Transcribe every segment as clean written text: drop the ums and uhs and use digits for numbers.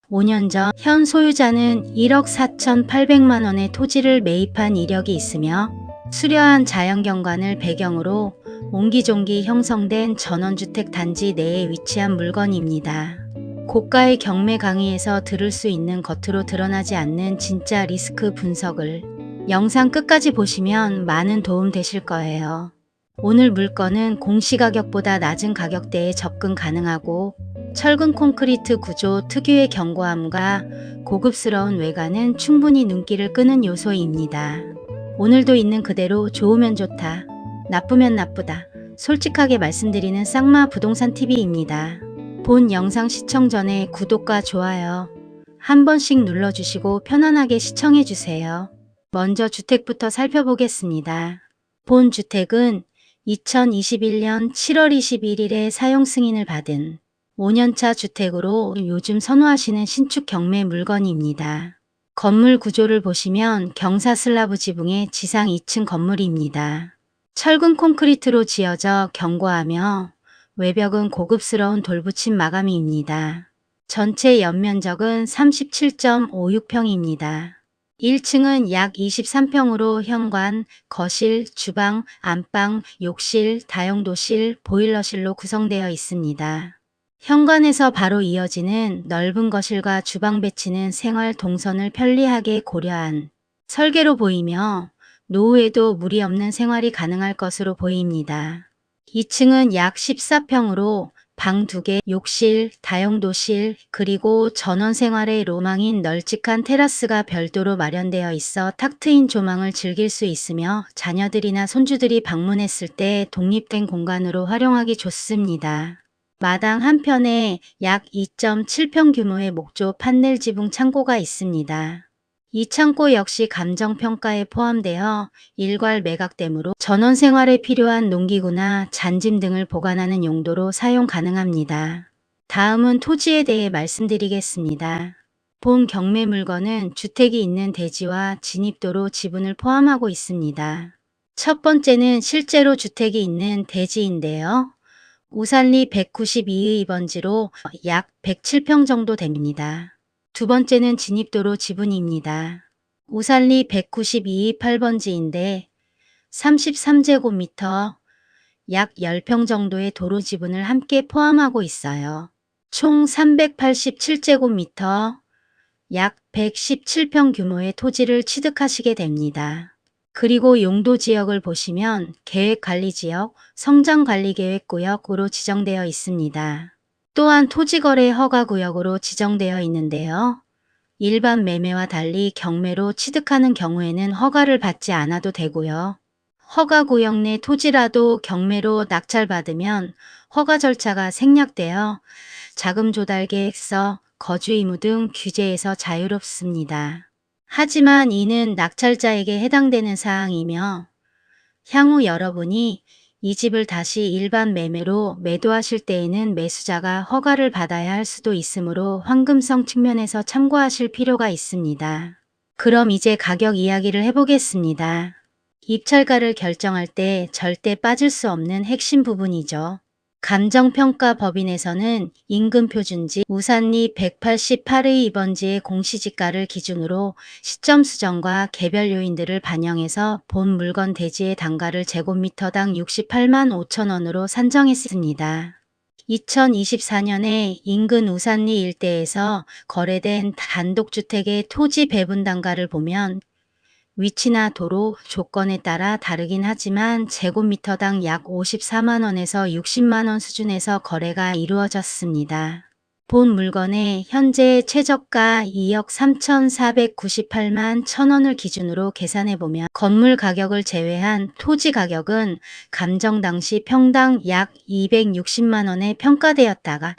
5년 전 현 소유자는 1억 4,800만 원의 토지를 매입한 이력이 있으며 수려한 자연경관을 배경으로 옹기종기 형성된 전원주택 단지 내에 위치한 물건입니다. 고가의 경매 강의에서 들을 수 있는 겉으로 드러나지 않는 진짜 리스크 분석을 영상 끝까지 보시면 많은 도움 되실 거예요. 오늘 물건은 공시가격보다 낮은 가격대에 접근 가능하고 철근 콘크리트 구조 특유의 견고함과 고급스러운 외관은 충분히 눈길을 끄는 요소입니다. 오늘도 있는 그대로 좋으면 좋다, 나쁘면 나쁘다, 솔직하게 말씀드리는 쌍마 부동산 TV입니다. 본 영상 시청 전에 구독과 좋아요 한 번씩 눌러주시고 편안하게 시청해주세요. 먼저 주택부터 살펴보겠습니다. 본 주택은 2021년 7월 21일에 사용 승인을 받은 5년차 주택으로 요즘 선호하시는 신축 경매 물건입니다. 건물 구조를 보시면 경사 슬라브 지붕의 지상 2층 건물입니다. 철근 콘크리트로 지어져 견고하며 외벽은 고급스러운 돌붙임 마감이입니다. 전체 연면적은 37.56평입니다. 1층은 약 23평으로 현관, 거실, 주방, 안방, 욕실, 다용도실, 보일러실로 구성되어 있습니다. 현관에서 바로 이어지는 넓은 거실과 주방 배치는 생활 동선을 편리하게 고려한 설계로 보이며 노후에도 무리 없는 생활이 가능할 것으로 보입니다. 2층은 약 14평으로 방 2개, 욕실, 다용도실, 그리고 전원 생활의 로망인 널찍한 테라스가 별도로 마련되어 있어 탁 트인 조망을 즐길 수 있으며 자녀들이나 손주들이 방문했을 때 독립된 공간으로 활용하기 좋습니다. 마당 한편에 약 2.7평 규모의 목조 판넬 지붕 창고가 있습니다. 이 창고 역시 감정평가에 포함되어 일괄 매각되므로 전원생활에 필요한 농기구나 잔짐 등을 보관하는 용도로 사용 가능합니다. 다음은 토지에 대해 말씀드리겠습니다. 본 경매 물건은 주택이 있는 대지와 진입도로 지분을 포함하고 있습니다. 첫 번째는 실제로 주택이 있는 대지인데요. 우산리 192의 번지로 약 107평 정도 됩니다. 두 번째는 진입도로 지분입니다. 우산리 192의 8번지인데 33제곱미터 약 10평 정도의 도로 지분을 함께 포함하고 있어요. 총 387제곱미터 약 117평 규모의 토지를 취득하시게 됩니다. 그리고 용도 지역을 보시면 계획관리지역, 성장관리계획구역으로 지정되어 있습니다. 또한 토지거래 허가구역으로 지정되어 있는데요. 일반 매매와 달리 경매로 취득하는 경우에는 허가를 받지 않아도 되고요. 허가구역 내 토지라도 경매로 낙찰받으면 허가 절차가 생략되어 자금 조달 계획서, 거주 의무 등 규제에서 자유롭습니다. 하지만 이는 낙찰자에게 해당되는 사항이며 향후 여러분이 이 집을 다시 일반 매매로 매도하실 때에는 매수자가 허가를 받아야 할 수도 있으므로 황금성 측면에서 참고하실 필요가 있습니다. 그럼 이제 가격 이야기를 해보겠습니다. 입찰가를 결정할 때 절대 빠질 수 없는 핵심 부분이죠. 감정평가법인에서는 임금표준지 우산리 188의 2번지의 공시지가를 기준으로 시점 수정과 개별 요인들을 반영해서 본 물건 대지의 단가를 제곱미터당 68만 5천 원으로 산정했습니다. 2024년에 인근 우산리 일대에서 거래된 단독주택의 토지 배분 단가를 보면 위치나 도로, 조건에 따라 다르긴 하지만 제곱미터당 약 54만 원에서 60만 원 수준에서 거래가 이루어졌습니다. 본 물건의 현재 최저가 2억 3,498만 1천 원을 기준으로 계산해보면 건물 가격을 제외한 토지 가격은 감정 당시 평당 약 260만 원에 평가되었다가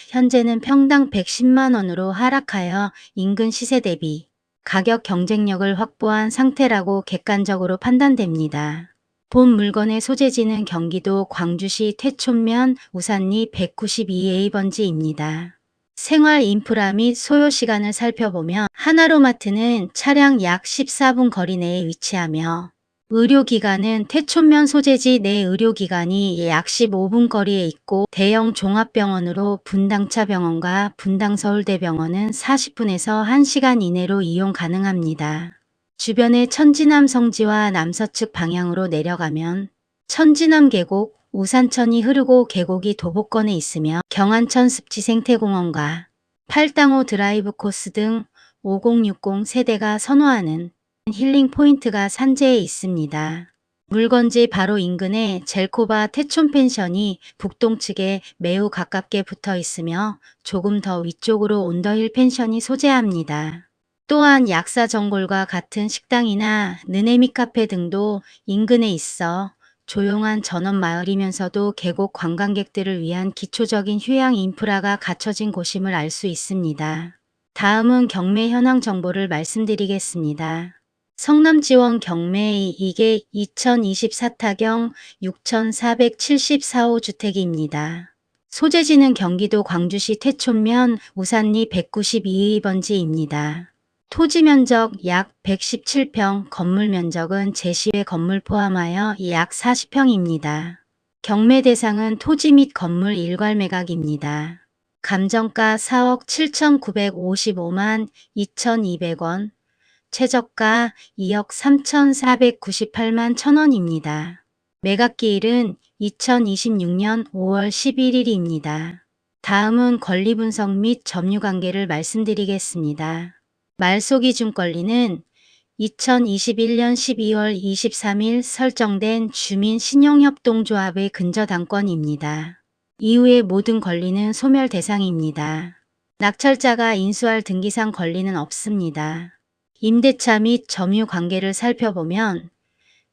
현재는 평당 110만 원으로 하락하여 인근 시세 대비 가격 경쟁력을 확보한 상태라고 객관적으로 판단됩니다. 본 물건의 소재지는 경기도 광주시 태촌면 우산리 192A번지입니다. 생활 인프라 및 소요 시간을 살펴보면 하나로마트는 차량 약 14분 거리 내에 위치하며 의료기관은 태촌면 소재지 내 의료기관이 약 15분 거리에 있고 대형 종합병원으로 분당차병원과 분당서울대병원은 40분에서 1시간 이내로 이용 가능합니다. 주변의 천지남 성지와 남서측 방향으로 내려가면 천지남 계곡, 우산천이 흐르고 계곡이 도보권에 있으며 경안천 습지생태공원과 팔당호 드라이브 코스 등 5060 세대가 선호하는 힐링 포인트가 산재에 있습니다. 물건지 바로 인근에 젤코바 태촌 펜션이 북동측에 매우 가깝게 붙어 있으며 조금 더 위쪽으로 온더힐 펜션이 소재합니다. 또한 약사정골과 같은 식당이나 느네미 카페 등도 인근에 있어 조용한 전원마을이면서도 계곡 관광객들을 위한 기초적인 휴양 인프라가 갖춰진 곳임을 알 수 있습니다. 다음은 경매 현황 정보를 말씀드리겠습니다. 성남지원 경매 이게 2024타경 6,474호 주택입니다. 소재지는 경기도 광주시 태촌면 우산리 192번지입니다. 토지 면적 약 117평, 건물 면적은 제시외 건물 포함하여 약 40평입니다. 경매 대상은 토지 및 건물 일괄 매각입니다. 감정가 4억 7,955만 2,200원, 최저가 2억 3,498만 1,000원입니다. 매각기일은 2026년 5월 11일입니다. 다음은 권리 분석 및 점유 관계를 말씀드리겠습니다. 말소 기준 권리는 2021년 12월 23일 설정된 주민신용협동조합의 근저당권입니다. 이후의 모든 권리는 소멸 대상입니다. 낙찰자가 인수할 등기상 권리는 없습니다. 임대차 및 점유 관계를 살펴보면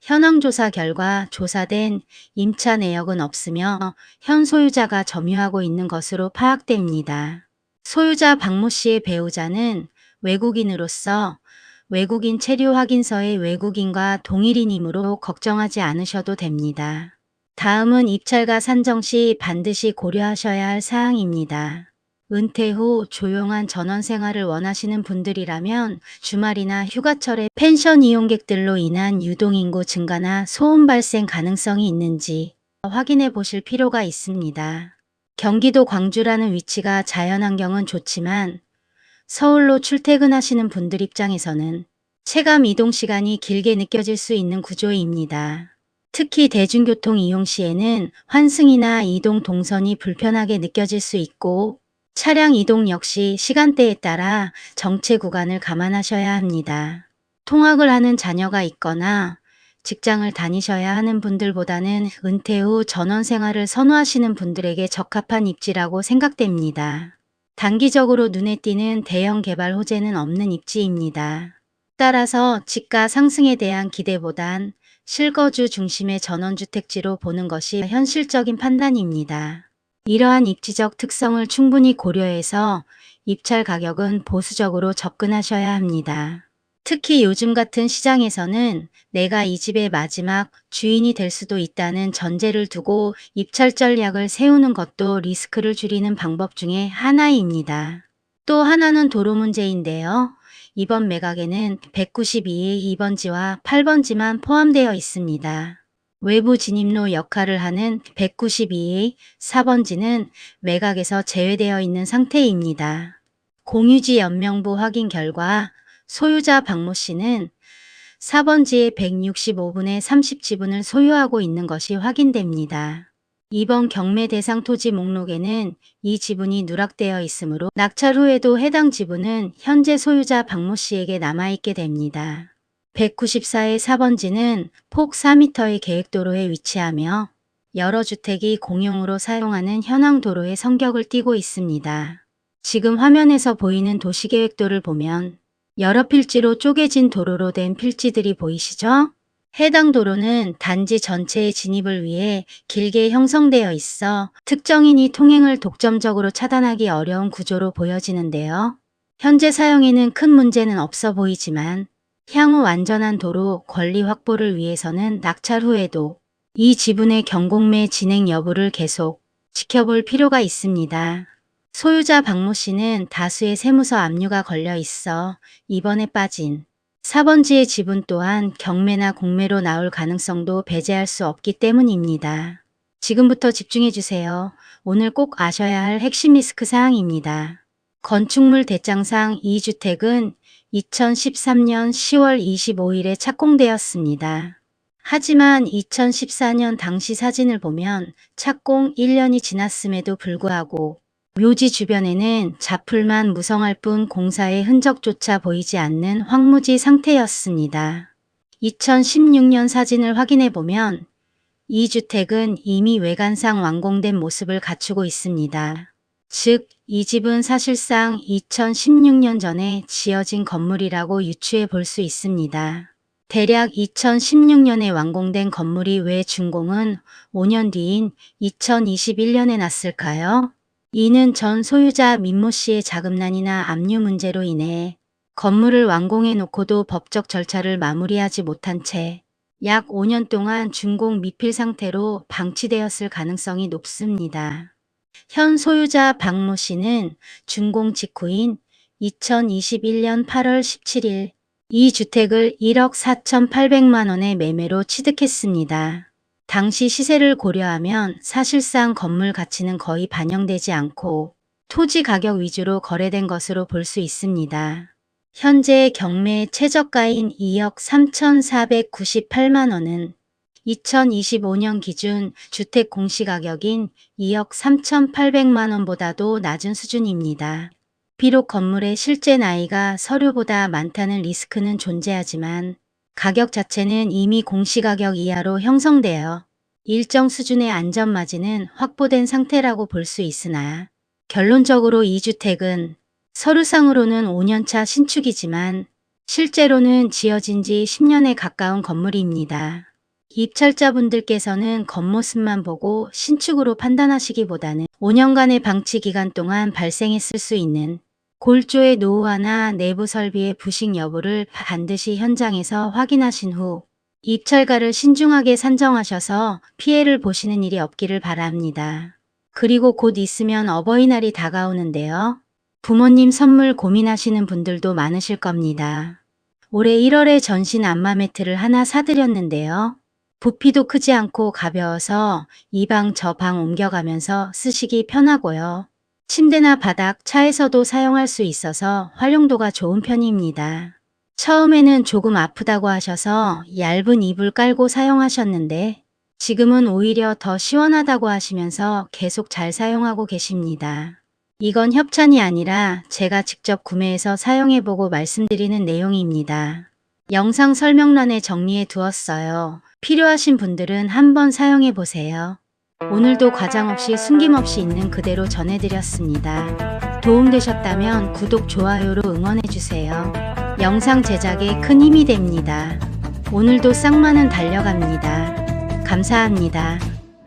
현황 조사 결과 조사된 임차 내역은 없으며 현 소유자가 점유하고 있는 것으로 파악됩니다. 소유자 박모 씨의 배우자는 외국인으로서 외국인 체류 확인서의 외국인과 동일인이므로 걱정하지 않으셔도 됩니다. 다음은 입찰가 산정 시 반드시 고려하셔야 할 사항입니다. 은퇴 후 조용한 전원 생활을 원하시는 분들이라면 주말이나 휴가철에 펜션 이용객들로 인한 유동인구 증가나 소음 발생 가능성이 있는지 확인해 보실 필요가 있습니다. 경기도 광주라는 위치가 자연환경은 좋지만 서울로 출퇴근하시는 분들 입장에서는 체감 이동 시간이 길게 느껴질 수 있는 구조입니다. 특히 대중교통 이용 시에는 환승이나 이동 동선이 불편하게 느껴질 수 있고 차량 이동 역시 시간대에 따라 정체 구간을 감안하셔야 합니다. 통학을 하는 자녀가 있거나 직장을 다니셔야 하는 분들보다는 은퇴 후 전원 생활을 선호하시는 분들에게 적합한 입지라고 생각됩니다. 단기적으로 눈에 띄는 대형 개발 호재는 없는 입지입니다. 따라서 지가 상승에 대한 기대보단 실거주 중심의 전원주택지로 보는 것이 현실적인 판단입니다. 이러한 입지적 특성을 충분히 고려해서 입찰 가격은 보수적으로 접근하셔야 합니다. 특히 요즘 같은 시장에서는 내가 이 집의 마지막 주인이 될 수도 있다는 전제를 두고 입찰 전략을 세우는 것도 리스크를 줄이는 방법 중에 하나입니다. 또 하나는 도로 문제인데요. 이번 매각에는 192의 2번지와 8번지만 포함되어 있습니다. 외부 진입로 역할을 하는 192의 4번지는 매각에서 제외되어 있는 상태입니다. 공유지 연명부 확인 결과 소유자 박모 씨는 4번지의 165분의 30지분을 소유하고 있는 것이 확인됩니다. 이번 경매 대상 토지 목록에는 이 지분이 누락되어 있으므로 낙찰 후에도 해당 지분은 현재 소유자 박모 씨에게 남아있게 됩니다. 194의 4번지는 폭 4m의 계획도로에 위치하며 여러 주택이 공용으로 사용하는 현황 도로의 성격을 띠고 있습니다. 지금 화면에서 보이는 도시계획도를 보면 여러 필지로 쪼개진 도로로 된 필지들이 보이시죠? 해당 도로는 단지 전체의 진입을 위해 길게 형성되어 있어 특정인이 통행을 독점적으로 차단하기 어려운 구조로 보여지는데요. 현재 사용에는 큰 문제는 없어 보이지만 향후 완전한 도로 권리 확보를 위해서는 낙찰 후에도 이 지분의 경공매 진행 여부를 계속 지켜볼 필요가 있습니다. 소유자 박모 씨는 다수의 세무서 압류가 걸려 있어 이번에 빠진 4번지의 지분 또한 경매나 공매로 나올 가능성도 배제할 수 없기 때문입니다. 지금부터 집중해 주세요. 오늘 꼭 아셔야 할 핵심 리스크 사항입니다. 건축물 대장상 2주택은 2013년 10월 25일에 착공되었습니다. 하지만 2014년 당시 사진을 보면 착공 1년이 지났음에도 불구하고 묘지 주변에는 자풀만 무성할 뿐 공사의 흔적조차 보이지 않는 황무지 상태였습니다. 2016년 사진을 확인해 보면 이 주택은 이미 외관상 완공된 모습을 갖추고 있습니다. 즉, 이 집은 사실상 2016년 전에 지어진 건물이라고 유추해 볼 수 있습니다. 대략 2016년에 완공된 건물이 왜 준공은 5년 뒤인 2021년에 났을까요? 이는 전 소유자 민모 씨의 자금난이나 압류 문제로 인해 건물을 완공해 놓고도 법적 절차를 마무리하지 못한 채 약 5년 동안 준공 미필 상태로 방치되었을 가능성이 높습니다. 현 소유자 박모 씨는 준공 직후인 2021년 8월 17일 이 주택을 1억 4,800만 원의 매매로 취득했습니다. 당시 시세를 고려하면 사실상 건물 가치는 거의 반영되지 않고 토지 가격 위주로 거래된 것으로 볼 수 있습니다. 현재 경매 최저가인 2억 3,498만 원은 2025년 기준 주택 공시가격인 2억 3,800만 원보다도 낮은 수준입니다. 비록 건물의 실제 나이가 서류보다 많다는 리스크는 존재하지만 가격 자체는 이미 공시가격 이하로 형성되어 일정 수준의 안전마진은 확보된 상태라고 볼 수 있으나 결론적으로 이 주택은 서류상으로는 5년차 신축이지만 실제로는 지어진 지 10년에 가까운 건물입니다. 입찰자분들께서는 겉모습만 보고 신축으로 판단하시기보다는 5년간의 방치 기간 동안 발생했을 수 있는 골조의 노후화나 내부 설비의 부식 여부를 반드시 현장에서 확인하신 후 입찰가를 신중하게 산정하셔서 피해를 보시는 일이 없기를 바랍니다. 그리고 곧 있으면 어버이날이 다가오는데요. 부모님 선물 고민하시는 분들도 많으실 겁니다. 올해 1월에 전신 안마 매트를 하나 사드렸는데요. 부피도 크지 않고 가벼워서 이 방 저 방 옮겨가면서 쓰시기 편하고요. 침대나 바닥, 차에서도 사용할 수 있어서 활용도가 좋은 편입니다. 처음에는 조금 아프다고 하셔서 얇은 이불 깔고 사용하셨는데 지금은 오히려 더 시원하다고 하시면서 계속 잘 사용하고 계십니다. 이건 협찬이 아니라 제가 직접 구매해서 사용해보고 말씀드리는 내용입니다. 영상 설명란에 정리해 두었어요. 필요하신 분들은 한번 사용해보세요. 오늘도 과장없이 숨김없이 있는 그대로 전해드렸습니다. 도움되셨다면 구독, 좋아요로 응원해주세요. 영상 제작에 큰 힘이 됩니다. 오늘도 쌍마는 달려갑니다. 감사합니다.